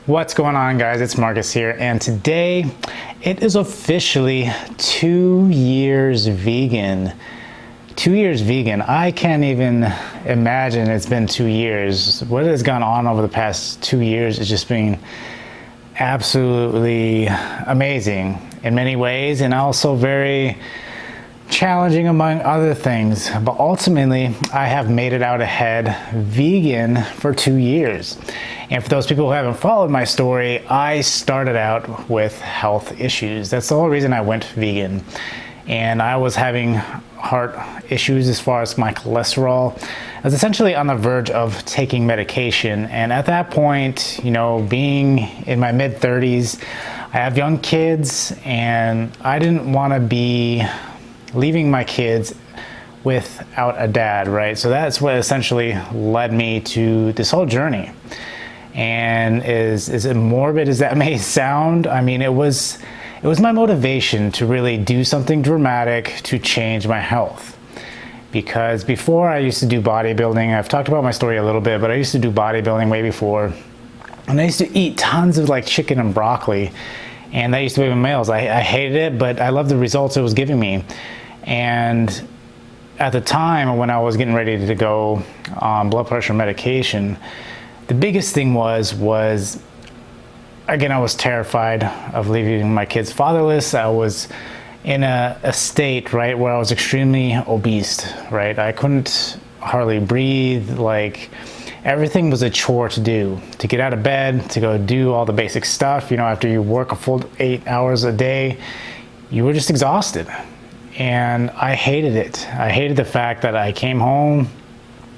What's going on, guys? It's Marcus here, and today it is officially 2 years vegan. 2 years vegan. I can't even imagine it's been 2 years. What has gone on over the past 2 years has just been absolutely amazing in many ways, and also very challenging among other things. But ultimately, I have made it out ahead vegan for 2 years. And for those people who haven't followed my story, I started out with health issues. That's the whole reason I went vegan. And I was having heart issues as far as my cholesterol. I was essentially on the verge of taking medication. And at that point, being in my mid-30s, I have young kids, and I didn't want to be leaving my kids without a dad, right? So that's what essentially led me to this whole journey. And as morbid as that may sound, I mean, it was my motivation to really do something dramatic to change my health. Because before, I used to do bodybuilding. I've talked about my story a little bit, but I used to do bodybuilding way before. And I used to eat tons of chicken and broccoli. And that used to be my meals. I hated it, but I loved the results it was giving me. And at the time when I was getting ready to go on blood pressure medication, the biggest thing was again, I was terrified of leaving my kids fatherless. I was in a state, right, where I was extremely obese, right? I couldn't hardly breathe. Everything was a chore to do, to get out of bed, to go do all the basic stuff. After you work a full 8 hours a day, you were just exhausted. And I hated it. I hated the fact that I came home,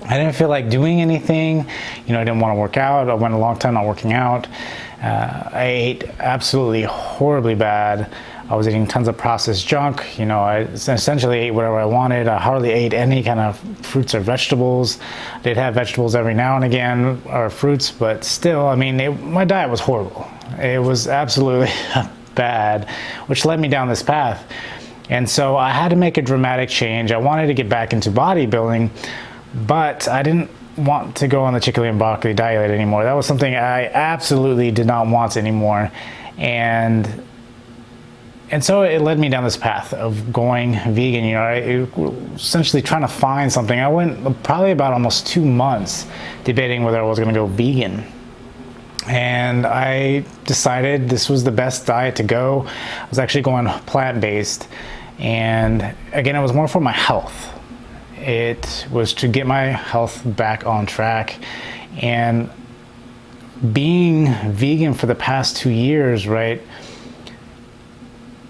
I didn't feel like doing anything. I didn't want to work out. I went a long time not working out. I ate absolutely horribly bad. I was eating tons of processed junk. I essentially ate whatever I wanted. I hardly ate any kind of fruits or vegetables. I did have vegetables every now and again, or fruits, but still, my diet was horrible. It was absolutely bad, which led me down this path. And so I had to make a dramatic change. I wanted to get back into bodybuilding, but I didn't want to go on the chicken and broccoli diet anymore. That was something I absolutely did not want anymore. And so it led me down this path of going vegan. Essentially trying to find something. I went probably about almost 2 months debating whether I was going to go vegan. And I decided this was the best diet to go. I was actually going plant-based. And again, it was more for my health. It was to get my health back on track. And being vegan for the past 2 years, right?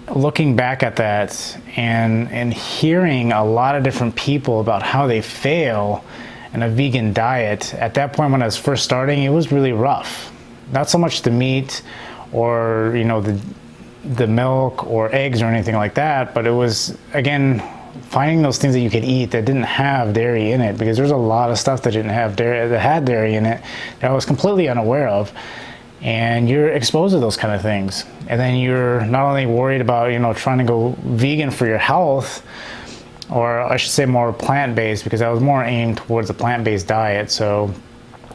Looking back at that and hearing a lot of different people about how they fail in a vegan diet, at that point when I was first starting, it was really rough. Not so much the meat or, the milk or eggs or anything like that, but it was, again, finding those things that you could eat that didn't have dairy in it, because there's a lot of stuff that didn't have dairy, that had dairy in it, that I was completely unaware of. And you're exposed to those kind of things. And then you're not only worried about, trying to go vegan for your health, or I should say more plant-based, because I was more aimed towards a plant-based diet. So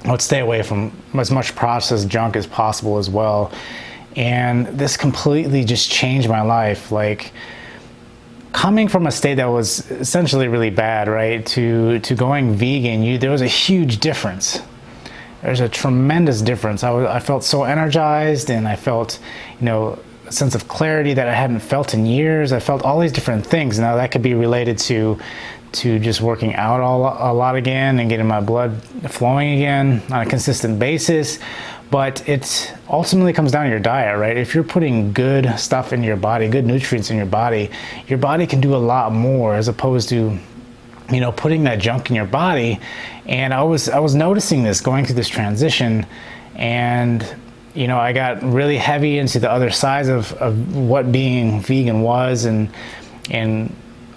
I would stay away from as much processed junk as possible as well. And this completely just changed my life. Coming from a state that was essentially really bad, right, to going vegan, there was a huge difference. There's a tremendous difference. I felt so energized, and I felt, a sense of clarity that I hadn't felt in years. I felt all these different things. Now that could be related to just working out a lot again and getting my blood flowing again on a consistent basis. But it ultimately comes down to your diet, right? If you're putting good stuff in your body, good nutrients in your body can do a lot more, as opposed to, putting that junk in your body. And I was noticing this going through this transition, and I got really heavy into the other sides of what being vegan was, and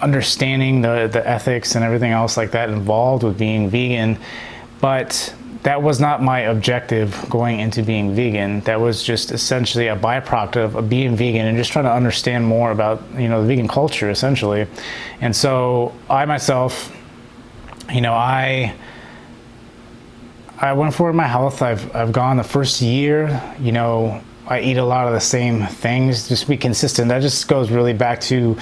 understanding the ethics and everything else like that involved with being vegan. But that was not my objective going into being vegan. That was just essentially a byproduct of being vegan and just trying to understand more about, the vegan culture, essentially. And so I myself, I went for my health. I've gone the first year, you know, I eat a lot of the same things, just be consistent. That just goes really back to,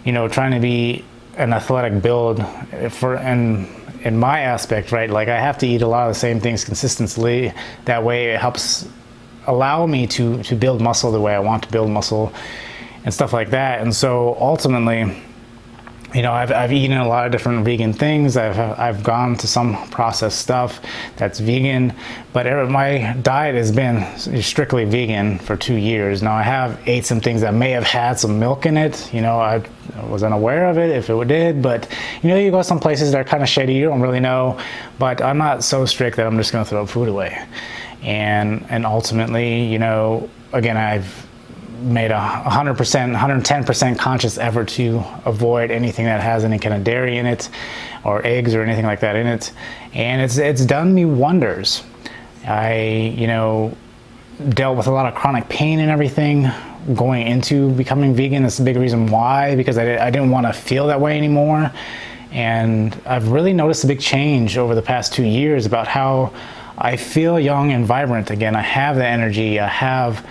you know, trying to be an athletic build for, and in my aspect, right? Like I have to eat a lot of the same things consistently. That way it helps allow me to build muscle the way I want to build muscle and stuff like that. And so ultimately, you know, I've eaten a lot of different vegan things. I've gone to some processed stuff that's vegan, but my diet has been strictly vegan for 2 years. Now I have ate some things that may have had some milk in it. You know, I was unaware of it if it did, but you know, you go some places that are kind of shady, you don't really know, but I'm not so strict that I'm just going to throw food away. And ultimately, you know, again, I've made 100%, 110% conscious effort to avoid anything that has any kind of dairy in it or eggs or anything like that in it. And it's done me wonders. I, you know, dealt with a lot of chronic pain and everything going into becoming vegan. That's a big reason why, because I didn't want to feel that way anymore. And I've really noticed a big change over the past 2 years about how I feel young and vibrant again. I have the energy. I have,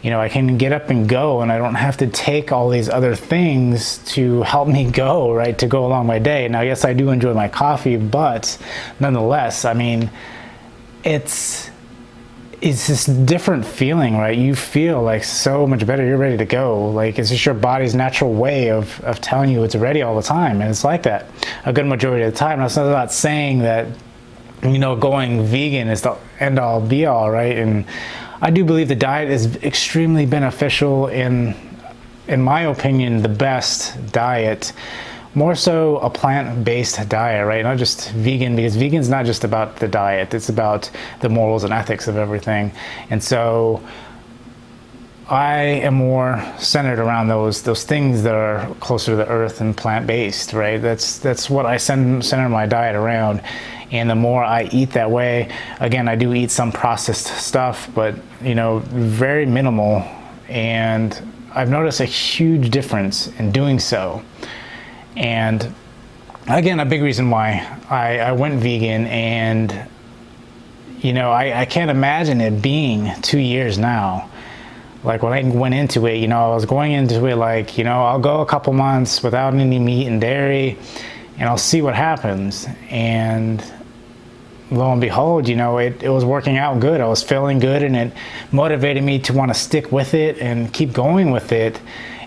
you know, I can get up and go, and I don't have to take all these other things to help me go, right, to go along my day. Now, yes, I do enjoy my coffee, but nonetheless, I mean, it's this different feeling, right? You feel like so much better. You're ready to go. Like, it's just your body's natural way of telling you it's ready all the time, and it's like that a good majority of the time. Now, it's not saying that, you know, going vegan is the end all be all, right? And I do believe the diet is extremely beneficial, in my opinion, the best diet, more so a plant-based diet, right? Not just vegan, because vegan's not just about the diet, it's about the morals and ethics of everything. And so I am more centered around those things that are closer to the earth and plant-based, right? That's what I center my diet around. And the more I eat that way, again, I do eat some processed stuff, but, you know, very minimal. And I've noticed a huge difference in doing so. And again, a big reason why I went vegan. And, you know, I can't imagine it being 2 years now. Like when I went into it, you know, I was going into it like, you know, I'll go a couple months without any meat and dairy, and I'll see what happens. And lo and behold, you know, it was working out good. I was feeling good, and it motivated me to want to stick with it and keep going with it.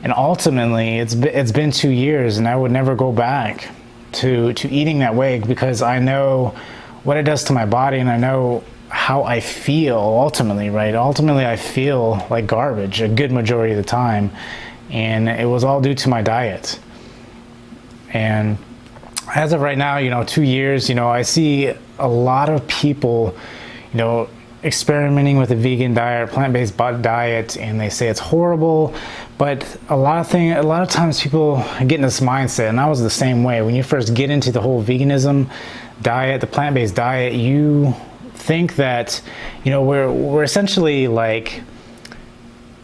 And ultimately, it's been 2 years, and I would never go back to eating that way, because I know what it does to my body, and I know how I feel ultimately, right? Ultimately, I feel like garbage a good majority of the time, and it was all due to my diet. And as of right now, you know, 2 years, you know, I see a lot of people, you know, experimenting with a vegan diet, plant-based diet, and they say it's horrible. But a lot of times people get in this mindset, and I was the same way. When you first get into the whole veganism diet, the plant-based diet, you think that, you know, we're essentially like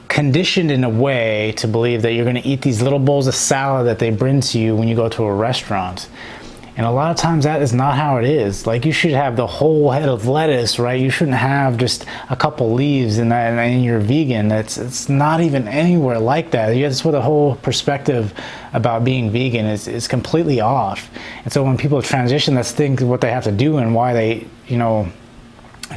conditioned in a way to believe that you're going to eat these little bowls of salad that they bring to you when you go to a restaurant. And a lot of times that is not how it is. Like, you should have the whole head of lettuce, right? You shouldn't have just a couple leaves in that, and you're vegan. It's not even anywhere like that. That's what the whole perspective about being vegan is completely off. And so when people transition, that's what they have to do, and why they, you know,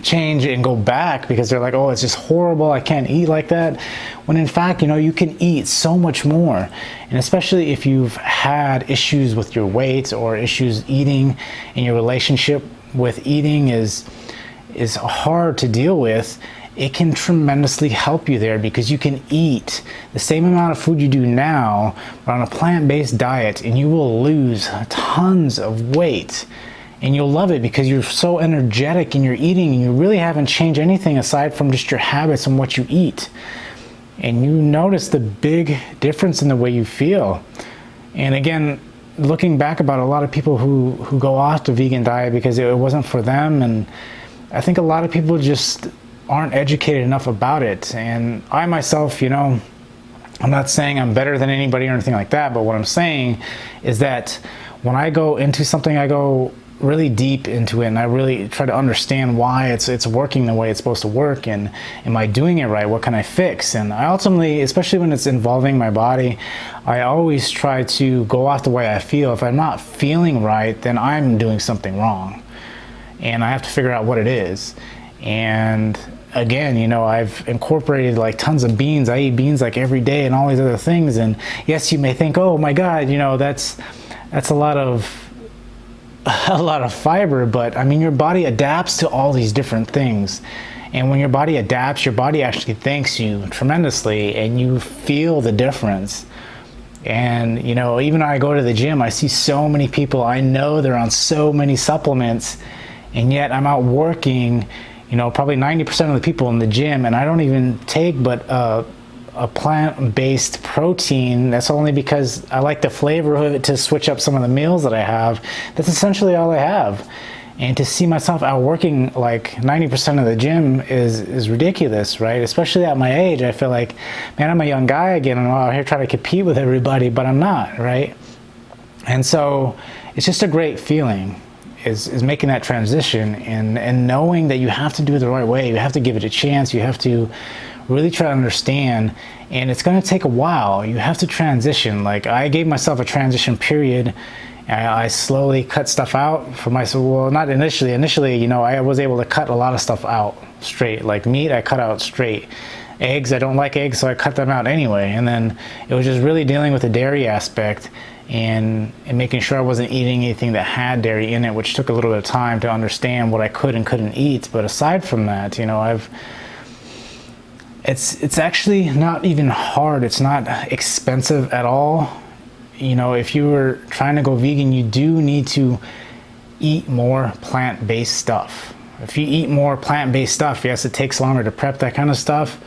change and go back, because they're like, oh, it's just horrible, I can't eat like that. When in fact, you know, you can eat so much more. And especially if you've had issues with your weight, or issues eating, and your relationship with eating is hard to deal with, it can tremendously help you there, because you can eat the same amount of food you do now, but on a plant-based diet, and you will lose tons of weight. And you'll love it, because you're so energetic in your eating, and you really haven't changed anything aside from just your habits and what you eat. And you notice the big difference in the way you feel. And again, looking back about a lot of people who go off the vegan diet because it wasn't for them, and I think a lot of people just aren't educated enough about it. And I myself, you know, I'm not saying I'm better than anybody or anything like that, but what I'm saying is that when I go into something, I go really deep into it, and I really try to understand why it's working the way it's supposed to work, and am I doing it right? What can I fix? And I ultimately, especially when it's involving my body, I always try to go off the way I feel. If I'm not feeling right, then I'm doing something wrong, and I have to figure out what it is. And again, you know, I've incorporated like tons of beans. I eat beans like every day and all these other things. And yes, you may think, oh my God, you know, that's a lot of fiber, but I mean, your body adapts to all these different things. And when your body adapts, your body actually thanks you tremendously, and you feel the difference. And, you know, even when I go to the gym, I see so many people, I know they're on so many supplements, and yet I'm out working, you know, probably 90% of the people in the gym, and I don't even take but a plant-based protein. That's only because I like the flavor of it to switch up some of the meals that I have. That's essentially all I have. And to see myself out working like 90% of the gym is ridiculous, right? Especially at my age, I feel like, man, I'm a young guy again, and I'm out here trying to compete with everybody, but I'm not, right? And so it's just a great feeling, is making that transition, and knowing that you have to do it the right way. You have to give it a chance. You have to really try to understand, and it's going to take a while. You have to transition. Like, I gave myself a transition period. I slowly cut stuff out for myself. Well, not initially. Initially, you know, I was able to cut a lot of stuff out straight. Like meat, I cut out straight. Eggs, I don't like eggs, so I cut them out anyway. And then it was just really dealing with the dairy aspect, and making sure I wasn't eating anything that had dairy in it, which took a little bit of time to understand what I could and couldn't eat. But aside from that, you know, it's actually not even hard. It's not expensive at all. You know, if you were trying to go vegan, you do need to eat more plant-based stuff. If you eat more plant-based stuff, yes, it takes longer to prep that kind of stuff,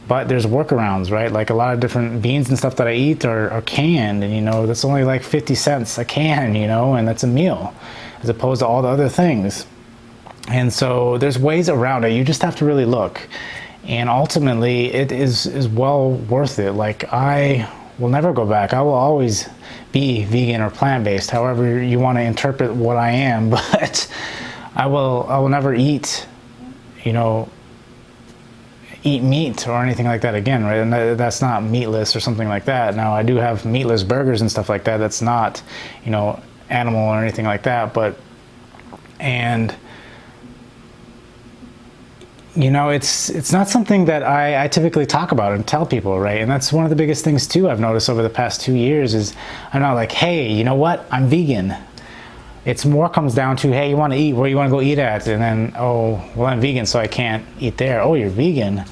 but there's workarounds, right? Like a lot of different beans and stuff that I eat are canned, and you know, that's only like 50 cents a can, you know, and that's a meal, as opposed to all the other things. And so there's ways around it. You just have to really look. And ultimately, it is well worth it. Like, I will never go back. I will always be vegan or plant-based, however you want to interpret what I am. But I will never eat, you know, eat meat or anything like that again, right? And that's not meatless or something like that. Now, I do have meatless burgers and stuff like that. That's not, you know, animal or anything like that. But, and you know, it's not something that I typically talk about and tell people, right? And that's one of the biggest things too I've noticed over the past 2 years is I'm not like, hey, you know what? I'm vegan. It's more comes down to, hey, you want to eat? Where you want to go eat at? And then, oh, well, I'm vegan, so I can't eat there. Oh, you're vegan.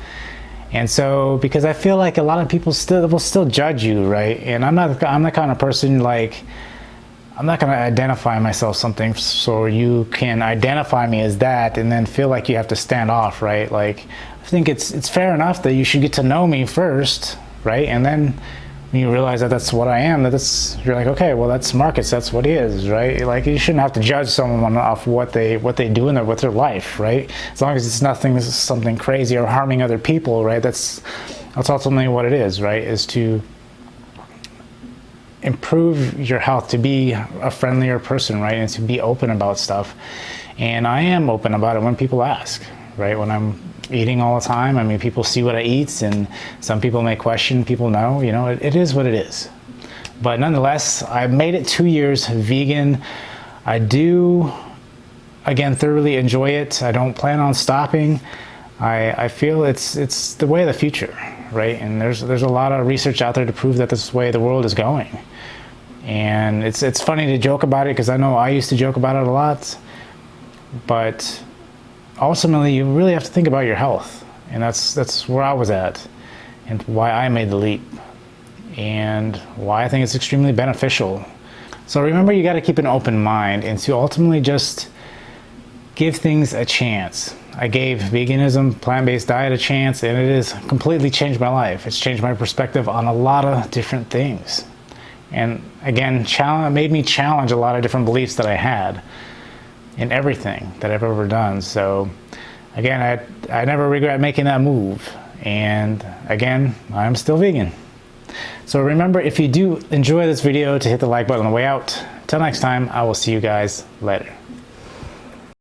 And so, because I feel like a lot of people will still judge you, right? And I'm the kind of person, like, I'm not going to identify myself something so you can identify me as that and then feel like you have to stand off, right? Like, I think it's fair enough that you should get to know me first, right? And then when you realize that that's what I am, you're like, okay, well, that's Marcus, that's what he is, right? Like, you shouldn't have to judge someone off what they do with their life, right? As long as it's something crazy or harming other people, right? That's ultimately what it is, right? Is to improve your health, to be a friendlier person, right? And to be open about stuff. And I am open about it when people ask, right? When I'm eating all the time, I mean, people see what I eat, and some people may question, people know, you know, it is what it is. But nonetheless, I made it 2 years vegan. I do, again, thoroughly enjoy it. I don't plan on stopping. I feel it's the way of the future, right? And there's a lot of research out there to prove that this is the way the world is going. And it's funny to joke about it, because I know I used to joke about it a lot, but ultimately you really have to think about your health, and that's where I was at, and why I made the leap, and why I think it's extremely beneficial. So remember, you got to keep an open mind, and to ultimately just give things a chance. I gave veganism, plant-based diet a chance, and it has completely changed my life. It's changed my perspective on a lot of different things. And again, made me challenge a lot of different beliefs that I had in everything that I've ever done. So again, I never regret making that move. And again, I'm still vegan. So remember, if you do enjoy this video, to hit the like button on the way out. Till next time, I will see you guys later.